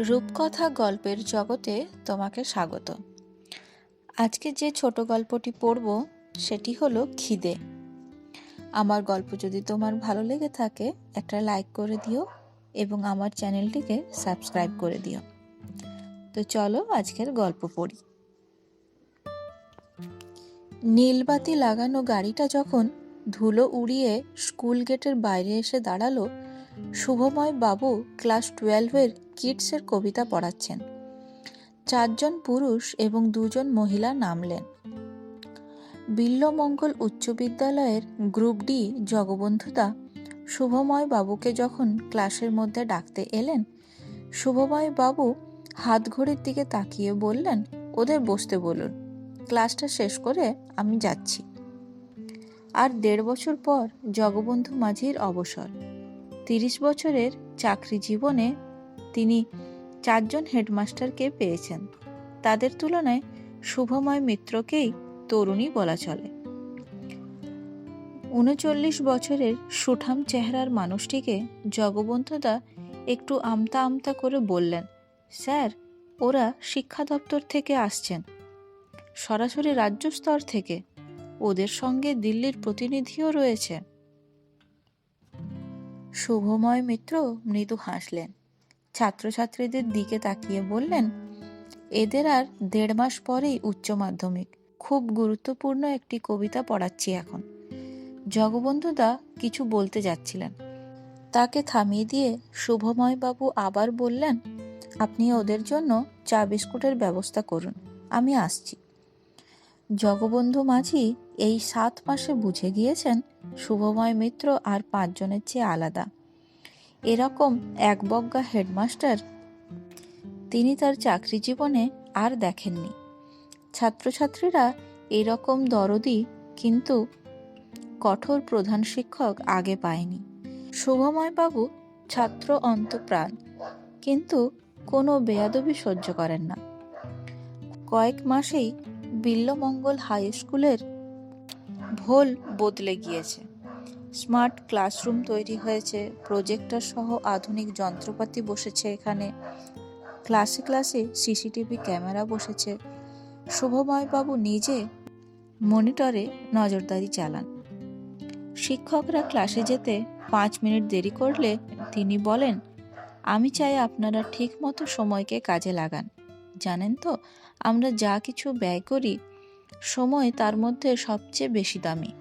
রূপকথা গল্পের জগতে তোমাকে স্বাগত। আজকে যে ছোট গল্পটি পড়ব সেটি হলো খিদে। আমার গল্প যদি তোমার ভালো লেগে থাকে একটা লাইক করে দিও এবং আমার চ্যানেলটিকে সাবস্ক্রাইব করে দিও। তো চলো আজকের গল্প পড়ি। নীলবাতি লাগানো গাড়িটা যখন ধুলো উড়িয়ে স্কুল গেটের বাইরে এসে দাঁড়ালো, শুভময় বাবু ক্লাস 12-এর কিডসের কবিতা পড়াচ্ছেন। 4 জন পুরুষ এবং 2 জন মহিলা নামলেন। বিল্বমঙ্গল উচ্চ বিদ্যালয়ের গ্রুপ ডি জগবন্ধুদা শুভময় বাবুকে যখন ক্লাসের মধ্যে ডাকতে এলেন, শুভময় বাবু হাত ঘড়ির দিকে তাকিয়ে বললেন, ওদের বসতে বলুন, ক্লাসটা শেষ করে আমি যাচ্ছি। আর 1.5 বছর পর জগবন্ধু মাঝির অবসর। 30 বছরের চাকরি জীবনে তিনি 4 জন হেডমাস্টারকে পেয়েছেন। তাদের তুলনায় শুভময় মিত্রকেই তরুণী বলা চলে। 39 বছরের সুঠাম চেহারার মানুষটিকে জগবন্ধুদা একটু আমতা আমতা করে বললেন, স্যার, ওরা শিক্ষা দপ্তর থেকে আসছেন, সরাসরি রাজ্য স্তর থেকে। ওদের সঙ্গে দিল্লির প্রতিনিধিও রয়েছে। শুভময় মিত্র মৃদু হাসলেন, ছাত্রছাত্রীদের দিকে তাকিয়ে বললেন, এদের আর 1.5 মাস পরেই উচ্চ মাধ্যমিক। খুব গুরুত্বপূর্ণ একটি কবিতা পড়াচ্ছি এখন। জগবন্ধুদা কিছু বলতে যাচ্ছিলেন, তাকে থামিয়ে দিয়ে শুভময় বাবু আবার বললেন, আপনি ওদের জন্য চা বিস্কুটের ব্যবস্থা করুন, আমি আসছি। জগবন্ধু মাঝি এই 7 মাসে বুঝে গিয়েছেন শুভময় মিত্র আর 5 জনের চেয়ে আলাদা। এরকম একবজ্ঞা হেডমাস্টার তিনি তার চাকরি জীবনে আর দেখেননি। ছাত্রছাত্রীরা এরকম দরদি কিন্তু কঠোর প্রধান শিক্ষক আগে পায়নি। শুভময় বাবু ছাত্র অন্তঃপ্রাণ, কিন্তু কোনো বেয়াদবি সহ্য করেন না। কয়েক মাসেই বিল্বমঙ্গল হাই স্কুলের ভোল বদলে গিয়েছে। স্মার্ট ক্লাসরুম তৈরি হয়েছে, প্রজেক্টর সহ আধুনিক যন্ত্রপাতি বসেছে এখানে, ক্লাসে ক্লাসে সিসিটিভি ক্যামেরা বসেছে। শুভময় বাবু নিজে মনিটরে নজরদারি চালান। শিক্ষকরা ক্লাসে যেতে 5 মিনিট দেরি করলে তিনি বলেন, আমি চাই আপনারা ঠিক মতো সময়কে কাজে লাগান। জানেন তো, আমরা যা কিছু ব্যয় করি, সময় তার মধ্যে সবচেয়ে বেশি দামি।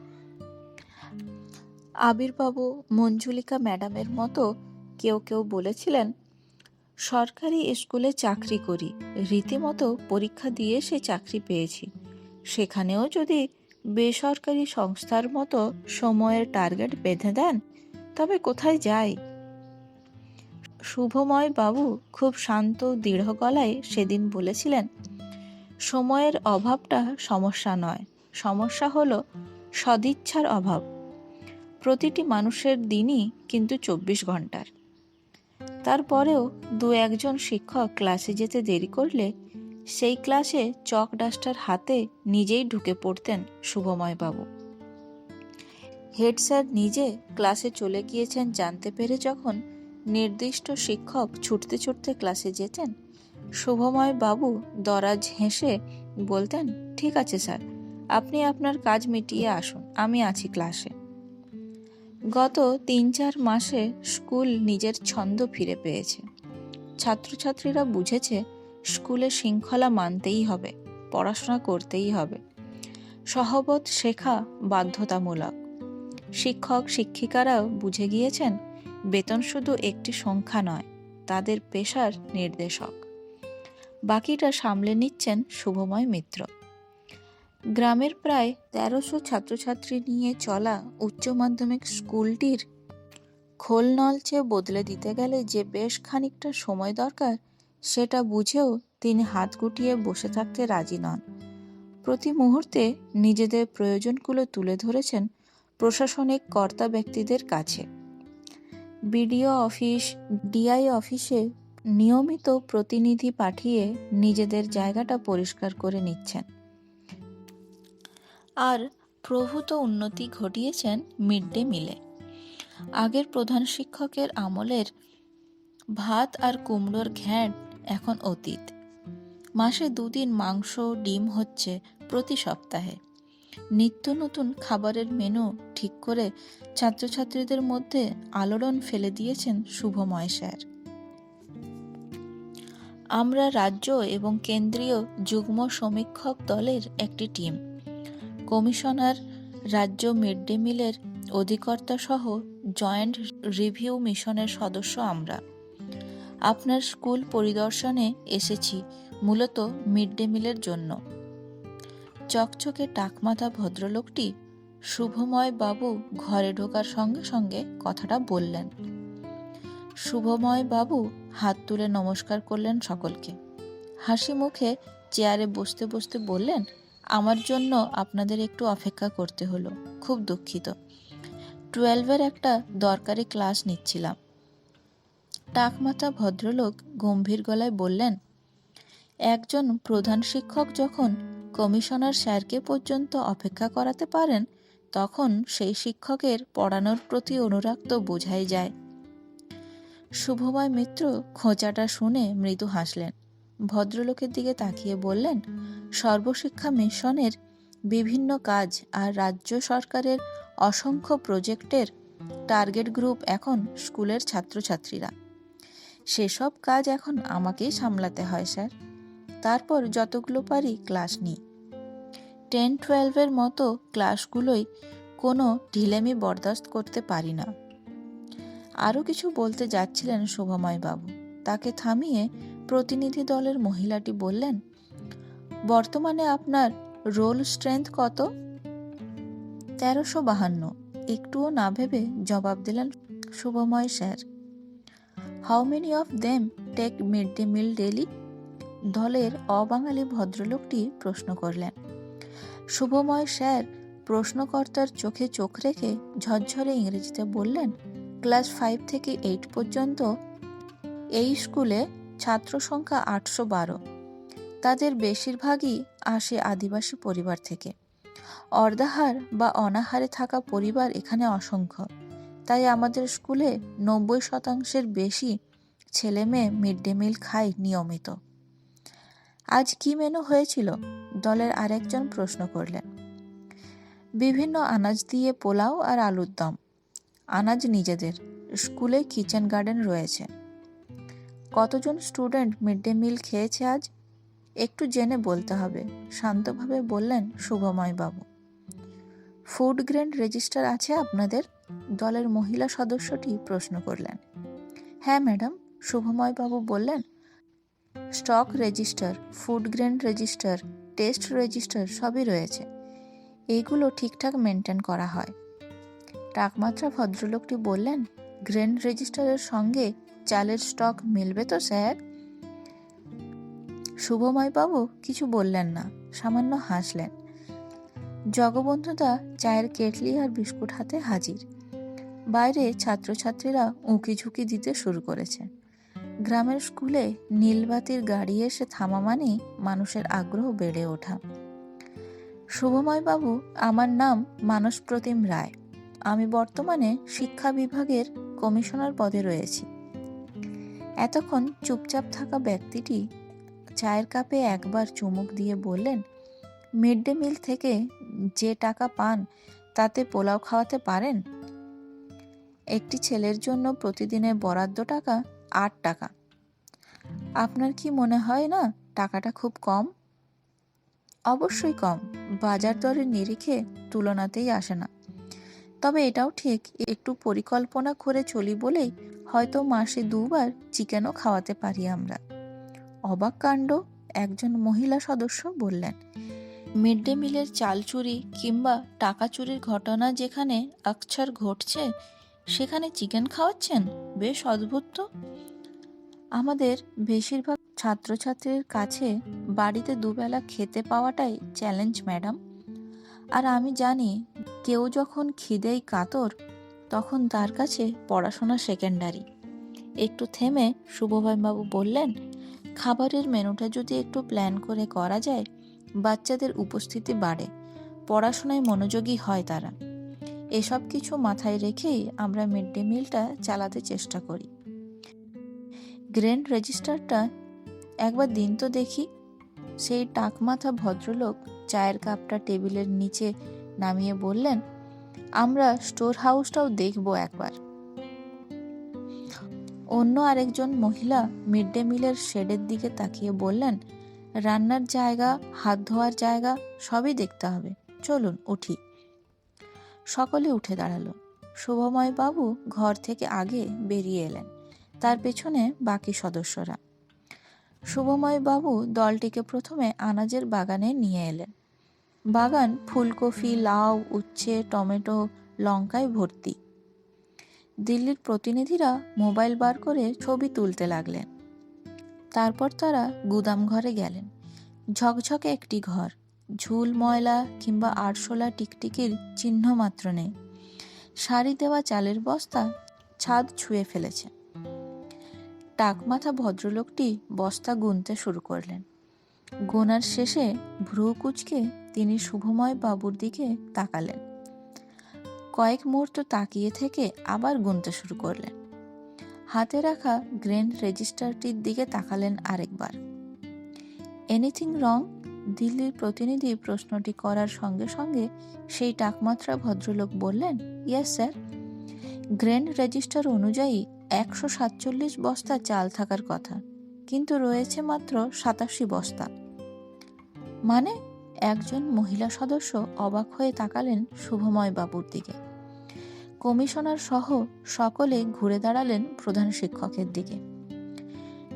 আবিরবাবু, মঞ্জুলিকা ম্যাডামের মতো কেউ কেউ বলেছিলেন, সরকারি স্কুলে চাকরি করি, রীতিমতো পরীক্ষা দিয়ে সে চাকরি পেয়েছি। সেখানেও যদি বেসরকারি সংস্থার মতো সময়ের টার্গেট বেঁধে দেন, তবে কোথায় যাই? শুভময় বাবু খুব শান্ত দৃঢ় গলায় সেদিন বলেছিলেন, সময়ের অভাবটা সমস্যা নয়, সমস্যা হলো সদিচ্ছার অভাব। প্রতিটি মানুষের দিনই কিন্তু 24 ঘন্টার। তারপরেও 2-1 জন শিক্ষক ক্লাসে যেতে দেরি করলে সেই ক্লাসে চক ডাস্টার হাতে নিজেই ঢুকে পড়তেন শুভময় বাবু। হেড স্যার নিজে ক্লাসে চলে গিয়েছেন জানতে পেরে যখন নির্দিষ্ট শিক্ষক ছুটতে ছুটতে ক্লাসে যেতেন, শুভময় বাবু দরাজ হেসে বলতেন, ঠিক আছে স্যার, আপনি আপনার কাজ মিটিয়ে আসুন, আমি আছি ক্লাসে। গত 3-4 মাসে স্কুল নিজের ছন্দ ফিরে পেয়েছে। ছাত্রছাত্রীরা বুঝেছে স্কুলে শৃঙ্খলা মানতেই হবে, পড়াশোনা করতেই হবে, সহবত শেখা বাধ্যতামূলক। শিক্ষক শিক্ষিকারাও বুঝে গিয়েছেন বেতন শুধু একটি সংখ্যা নয়, তাদের পেশার নির্দেশক। বাকিটা সামলে নিচ্ছেন শুভময় মিত্র। গ্রামের প্রায় 1300 ছাত্রছাত্রী নিয়ে চলা উচ্চ মাধ্যমিক স্কুলটির খোল নলচে বদলে দিতে গেলে যে বেশ খানিকটা সময় দরকার, সেটা বুঝেও তিনি হাত গুটিয়ে বসে থাকতে রাজি নন। প্রতি মুহূর্তে নিজেদের প্রয়োজনগুলো তুলে ধরেছেন প্রশাসনিক কর্তা ব্যক্তিদের কাছে। বিডিও অফিস, ডিআই অফিসে নিয়মিত প্রতিনিধি পাঠিয়ে নিজেদের জায়গাটা পরিষ্কার করে নিচ্ছেন। আর প্রভূত উন্নতি ঘটিয়েছেন মিড ডে মিলে। আগের প্রধান শিক্ষকের আমলের ভাত আর কুমড়োর ঘ্যাঁট এখন অতীত। মাসে 2 দিন মাংস ডিম হচ্ছে প্রতি সপ্তাহে। নিত্য নতুন খাবারের মেনু ঠিক করে ছাত্রছাত্রীদের মধ্যে আলোড়ন ফেলে দিয়েছেন শুভময় স্যার। আমরা রাজ্য এবং কেন্দ্রীয় যুগ্ম সমীক্ষক দলের একটি টিম। কমিশনার, রাজ্য মিড ডে মিলের অধিকর্তা সহ জয়েন্ট রিভিউ মিশনের সদস্য আমরা। আপনার স্কুল পরিদর্শনে এসেছি মূলত মিড ডে মিলের জন্য। চকচকে টাকমাথা ভদ্রলোকটি শুভময় বাবু ঘরে ঢোকার সঙ্গে সঙ্গে কথাটা বললেন। শুভময় বাবু হাত তুলে নমস্কার করলেন সকলকে। হাসি মুখে চেয়ারে বসতে বসতে বললেন, আমার জন্য আপনাদের একটু অপেক্ষা করতে হলো, খুব দুঃখিত। 12-এর একটা দরকারি ক্লাস নিচ্ছিলাম। টাকমাথা ভদ্রলোক গম্ভীর গলায় বললেন, একজন প্রধান শিক্ষক যখন কমিশনার স্যারকে পর্যন্ত অপেক্ষা করাতে পারেন, তখন সেই শিক্ষকের পড়ানোর প্রতি অনুরাগ তো বোঝাই যায়। শুভময় মিত্র খোঁচাটা শুনে মৃদু হাসলেন। ভদ্রলোকের দিকে তাকিয়ে বললেন, সর্বশিক্ষা মিশনের বিভিন্ন কাজ আর রাজ্য সরকারের অসংখ্য প্রজেক্টের টার্গেট গ্রুপ এখন স্কুলের ছাত্রছাত্রীরা। সেসব কাজ এখন আমাকেই সামলাতে হয় স্যার। তারপর যতগুলো পারি ক্লাস নিই। 10-12-এর মতো ক্লাসগুলোই কোনো ঢিলেমি বরদাস্ত করতে পারি না। আরও কিছু বলতে যাচ্ছিলেন শুভময় বাবু, তাকে থামিয়ে প্রতিনিধি দলের মহিলাটি বললেন, বর্তমানে আপনার রোল স্ট্রেংথ কত? 1352। একটুও না ভেবে জবাব দিলেন Shubhamoy sir. How many of them take mid day meal daily? দলের অবাঙালি ভদ্রলোকটি প্রশ্ন করলেন। শুভময় স্যার প্রশ্নকর্তার চোখে চোখ রেখে ঝরঝরে ইংরেজিতে বললেন, ক্লাস 5 থেকে 8 পর্যন্ত এই স্কুলে ছাত্র সংখ্যা 812। তাদের বেশিরভাগই আসে আদিবাসী পরিবার থেকে। অর্ধাহার বা অনাহারে থাকা পরিবার এখানে অসংখ্য। তাই আমাদের স্কুলে 90% বেশি ছেলে মেয়ে মিড ডে মিল খায় নিয়মিত। আজ কি মেনু হয়েছিল? দলের আরেকজন প্রশ্ন করলেন। বিভিন্ন আনাজ দিয়ে পোলাও আর আলুর দম। আনাজ নিজেদের, স্কুলে কিচেন গার্ডেন রয়েছে। কতজন স্টুডেন্ট মিড ডে মিল খেয়েছে আজ? একটু জেনে বলতে হবে, শান্তভাবে বললেন শুভময় বাবু। ফুড গ্রেন রেজিস্টার আছে আপনাদের? দলের মহিলা সদস্যটি প্রশ্ন করলেন। হ্যাঁ ম্যাডাম, শুভময় বাবু বললেন। Stock register, food grain register, test register সবই রয়েছে। এইগুলো ঠিকঠাক মেনটেন করা হয়। টাকমাত্রা ভদ্রলোকটি বললেন, গ্রেন রেজিস্টারের সঙ্গে চালের স্টক মিলবে তো স্যার? শুভময় বাবু কিছু বললেন না, সামান্য হাসলেন। জগবন্ধুদা চায়ের কেটলি আর বিস্কুট হাতে হাজির। বাইরে ছাত্রছাত্রীরা উঁকি ঝুঁকি দিতে শুরু করেছে। গ্রামের স্কুলে নীলবাতির গাড়ি এসে থামা মানেই মানুষের আগ্রহ বেড়ে ওঠা। শুভময় বাবু, আমার নাম মানসপ্রতিম রায়। আমি বর্তমানে শিক্ষা বিভাগের কমিশনার পদে রয়েছি। এতক্ষণ চুপচাপ থাকা ব্যক্তিটি চায়ের কাপে একবার চুমুক দিয়ে বললেন, মিড ডে মিল থেকে যে টাকা পান তাতে পোলাও খাওয়াতে পারেন? একটি ছেলের জন্য প্রতিদিনের বরাদ্দ টাকা 8 টাকা। আপনার কি মনে হয় না টাকাটা খুব কম? অবশ্যই কম, বাজার দরের নিরিখে তুলনাতেই আসে না। তবে এটাও ঠিক, একটু পরিকল্পনা করে চলি বলেই হয়তো মাসে 2 বার চিকেনও খাওয়াতে পারি আমরা। অবাক কাণ্ড, একজন মহিলা সদস্য বললেন। মিড ডে মিলের চাল চুরি কিংবা টাকা চুরির ঘটনা যেখানে আকছার ঘটছে, সেখানে চিকেন খাওয়াচ্ছেন? বেশ অদ্ভুত তো। আমাদের বেশিরভাগ ছাত্রছাত্রীর কাছে বাড়িতে দুবেলা খেতে পাওয়াটাই চ্যালেঞ্জ ম্যাডাম। আর আমি জানি, কেউ যখন খিদেই কাতর, তখন তার কাছে পড়াশোনা সেকেন্ডারি। একটু থেমে শুভময়বাবু বললেন, খাবারের মেনুটা যদি একটু প্ল্যান করে করা যায়, বাচ্চাদের উপস্থিতি বাড়ে, পড়াশোনায় মনোযোগী হয় তারা। এসব কিছু মাথায় রেখেই আমরা মিড ডে মিলটা চালাতে চেষ্টা করি। গ্রেন রেজিস্টারটা একবার দিন তো দেখি। সেই টাকমাথা ভদ্রলোক চায়ের কাপটা টেবিলের নিচে নামিয়ে বললেন, আমরা স্টোর হাউসটাও দেখব একবার। অন্য আরেকজন মহিলা মিড ডে মিলের শেডের দিকে তাকিয়ে বললেন, রান্নার জায়গা, হাত ধোয়ার জায়গা সবই দেখতে হবে, চলুন উঠি। সকলে উঠে দাঁড়ালো। শুভময় বাবু ঘর থেকে আগে বেরিয়ে এলেন, তার পেছনে বাকি সদস্যরা। শুভময় বাবু দলটিকে প্রথমে আনাজের বাগানে নিয়ে এলেন। বাগান ফুলকপি, লাউ, উচ্ছে, টমেটো, লঙ্কায় ভর্তি। দিল্লির প্রতিনিধিরা মোবাইল বার করে ছবি তুলতে লাগলেন। তারপর তারা গুদাম ঘরে গেলেন। ঝকঝকে একটি ঘর, ঝুল ময়লা কিংবা আরশোলা টিকটিকির চিহ্ন মাত্র নেই। সারি দেওয়া চালের বস্তা ছাদ ছুঁয়ে ফেলেছে। টাকমাথা ভদ্রলোকটি বস্তা গুনতে শুরু করলেন। গোনার শেষে ভ্রু কুঁচকে তিনি শুভময় বাবুর দিকে তাকালেন। কয়েক মুহূর্ত তাকিয়ে থেকে আবার গুনতে শুরু করলেন। হাতে রাখা গ্রেন রেজিস্টারটির দিকে তাকালেন আরেকবার। Anything wrong? দিল্লির প্রতিনিধি প্রশ্নটি করার সঙ্গে সঙ্গে সেই টাকমাত্রা ভদ্রলোক বললেন, ইয়েস স্যার। গ্রেন রেজিস্টার অনুযায়ী 147 বস্তা চাল থাকার কথা, কিন্তু রয়েছে মাত্র 87 বস্তা। মানে? একজন মহিলা সদস্য অবাক হয়ে তাকালেন শুভময় বাবুর দিকে। কমিশনার সহ সকলে ঘুরে দাঁড়ালেন প্রধান শিক্ষকের দিকে।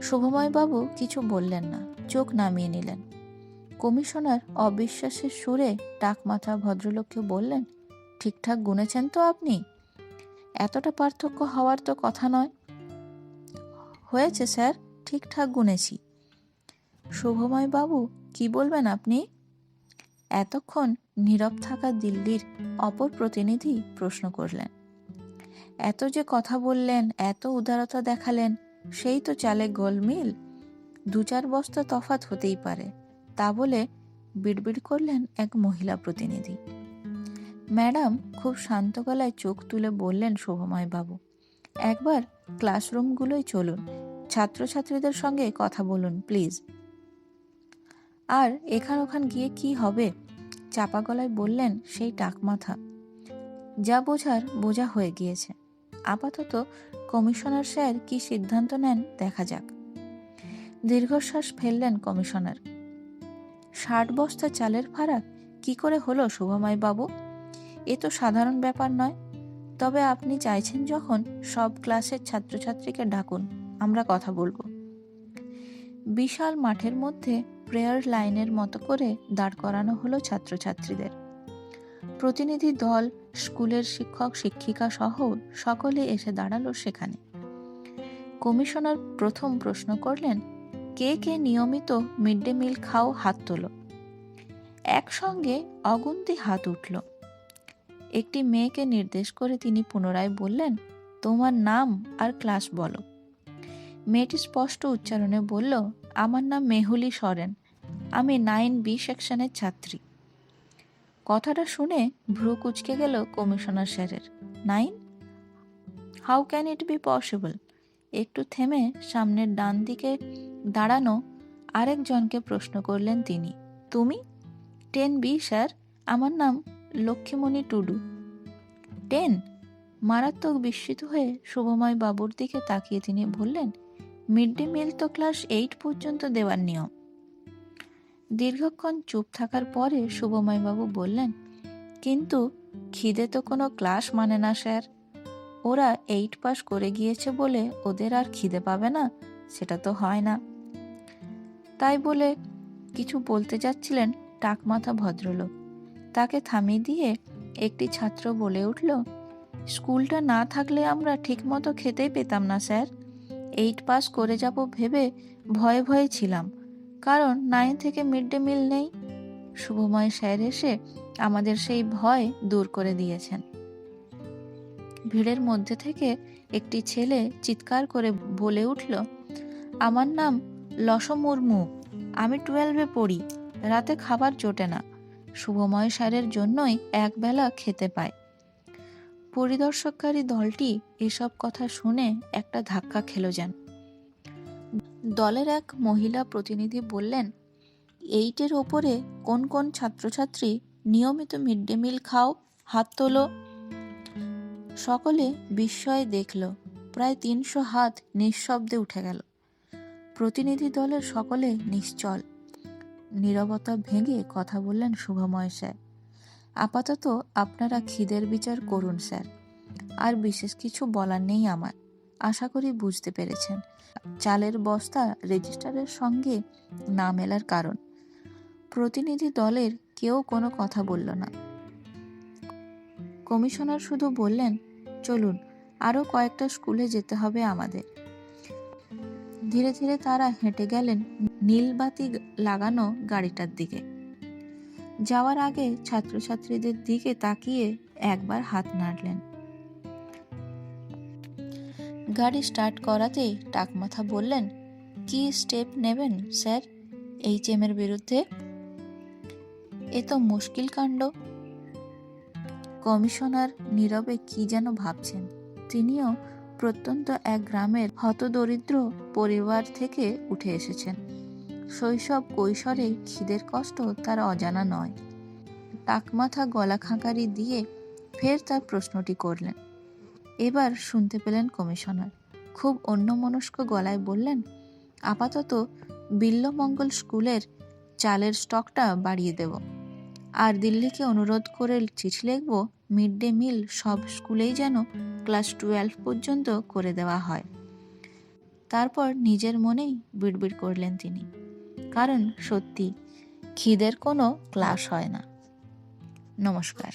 শুভময় বাবু কিছু বললেন না, চোখ নামিয়ে নিলেন। কমিশনার অবিশ্বাসের সুরে টাকমাথা ভদ্রলোককে বললেন, ঠিকঠাক গুনেছেন তো আপনি? এতটা পার্থক্য হওয়ার তো কথা নয়। হয়েছে স্যার, ঠিকঠাক গুনেছি। শুভময় বাবু, কি বলবেন আপনি? এতক্ষণ নীরব থাকা দিল্লির অপর প্রতিনিধি প্রশ্ন করলেন। এত যে কথা বললেন, এত উদারতা দেখালেন, সেই তো চালে গোলমিল, 2-4 বস্তা তফাৎ হতেই পারে, তা বলে বিড়বিড় করলেন এক মহিলা প্রতিনিধি। ম্যাডাম, খুব শান্ত গলায় চোখ তুলে বললেন শুভময় বাবু, একবার ক্লাসরুমগুলোয় চলুন, ছাত্রছাত্রীদের সঙ্গে কথা বলুন প্লিজ। আর এখান ওখান গিয়ে কি হবে? চাপা গলায় বললেন সেই টাকমাথা। যা বোঝার বোঝা হয়ে গিয়েছে, আপাতত কমিশনার স্যার কি সিদ্ধান্ত নেন দেখা যাক। দীর্ঘশ্বাস ফেললেন কমিশনার। 60 বস্তা চালের ভাড়া কি করে হলো শুভময় বাবু? এ তো সাধারণ ব্যাপার নয়। তবে আপনি চাইছেন যখন, সব ক্লাসের ছাত্রছাত্রীকে ডাকুন, আমরা কথা বলবো। বিশাল মাঠের মধ্যে প্রেয়ার লাইনের মতো করে দাঁড় করানো হলো ছাত্রছাত্রীদের। প্রতিনিধি দল, স্কুলের শিক্ষক শিক্ষিকা সহ সকলে এসে দাঁড়ালো সেখানে। কমিশনার প্রথম প্রশ্ন করলেন, কে কে নিয়মিত মিড ডে মিল খাও, হাত তোলো। একসঙ্গে অগুন্তি হাত উঠল। একটি মেয়েকে নির্দেশ করে তিনি পুনরায় বললেন, তোমার নাম আর ক্লাস বলো। মেয়েটি স্পষ্ট উচ্চারণে বলল, আমার নাম মেহুলি সরেন, আমি 9B সেকশনের ছাত্রী। কথাটা শুনে ভ্রু কুঁচকে গেল কমিশনার স্যারের। 9? How can it be possible? একটু থেমে সামনের ডান দিকে দাঁড়ানো আরেকজনকে প্রশ্ন করলেন তিনি, তুমি? 10B স্যার, আমার নাম লক্ষ্মীমণি টুডু। 10? মারাত্মক বিস্মিত হয়ে শুভময় বাবুর দিকে তাকিয়ে তিনি বললেন, মিড ডে মিল তো ক্লাস 8 পর্যন্ত দেওয়ার নিয়ম। দীর্ঘক্ষণ চুপ থাকার পরে শুভময় বাবু বললেন, কিন্তু খিদে তো কোনো ক্লাস মানে না স্যার। ওরা 8 পাস করে গিয়েছে বলে ওদের আর খিদে পাবে না, সেটা তো হয় না। তাই বলে কিছু বলতে যাচ্ছিলেন টাকমাথা ভদ্রলোক। তাকে থামিয়ে দিয়ে একটি ছাত্র বলে উঠল, স্কুলটা না থাকলে আমরা ঠিকমতো খেতেই পেতাম না স্যার। 8 পাস করে যাব ভেবে ভয়ে ভয়ে ছিলাম, কারণ 9 থেকে মিড ডে মিল নেই। শুভময় স্যার এসে আমাদের সেই ভয় দূর করে দিয়েছেন। ভিড়ের মধ্যে থেকে একটি ছেলে চিৎকার করে বলে উঠল, আমার নাম লস মুর্মু, আমি 12-এ পড়ি, রাতে খাবার জোটে না, শুভময় স্যারের জন্যই একবেলা খেতে পায়। পরিদর্শককারী দলটি এসব কথা শুনে একটা ধাক্কা খেল যেন। দলের এক মহিলা প্রতিনিধি বললেন, 8-এর ওপরে কোন কোন ছাত্রছাত্রী নিয়মিত মিড ডে মিল খাও? হাত তোলো। সকলে বিস্ময়ে দেখল প্রায় 300 হাত নিঃশব্দে উঠে গেল। প্রতিনিধি দলের সকলে নিশ্চল। নীরবতা ভেঙে কথা বললেন শুভময় স্যার, আপাতত আপনারা খিদের বিচার করুন স্যার, আর বিশেষ কিছু বলার নেই আমার। আশা করি বুঝতে পেরেছেন চালের বস্তা রেজিস্টারের সঙ্গে না মেলার কারণ। প্রতিনিধি দলের কেউ কোনো কথা বলল না। কমিশনার শুধু বললেন, চলুন, আরও কয়েকটা স্কুলে যেতে হবে আমাদের। ধীরে ধীরে তারা হেঁটে গেলেন নীলবাতি লাগানো গাড়িটার দিকে। যাওয়ার আগে ছাত্রছাত্রীদের দিকে তাকিয়ে একবার হাত নাড়লেন। গাড়ি স্টার্ট করাতে টাকমাথা বললেন, কি স্টেপ নেবেন স্যার HM এর বিরুদ্ধে? এ তো মুশকিল কাণ্ড। কমিশনার নীরবে কি যেন ভাবছেন। তিনিও প্রত্যন্ত এক গ্রামের হতদরিদ্র পরিবার থেকে উঠে এসেছেন। শৈশব কৈশোরে খিদের কষ্ট তার অজানা নয়। টাকমাথা গলা খাঁকারি দিয়ে ফের তার প্রশ্নটি করলেন। এবার শুনতে পেলেন কমিশনার খুব অন্যমনস্ক গলায় বললেন, আপাতত বিল্বমঙ্গল স্কুলের চালের স্টকটা বাড়িয়ে দেব, আর দিল্লিকে অনুরোধ করে চিঠি লিখব মিড ডে মিল সব স্কুলেই যেন ক্লাস 12 পর্যন্ত করে দেওয়া হয়। তারপর নিজের মনেই বিড়বিড় করলেন তিনি, কারণ সত্যি খিদের কোনো ক্লাস হয় না। নমস্কার।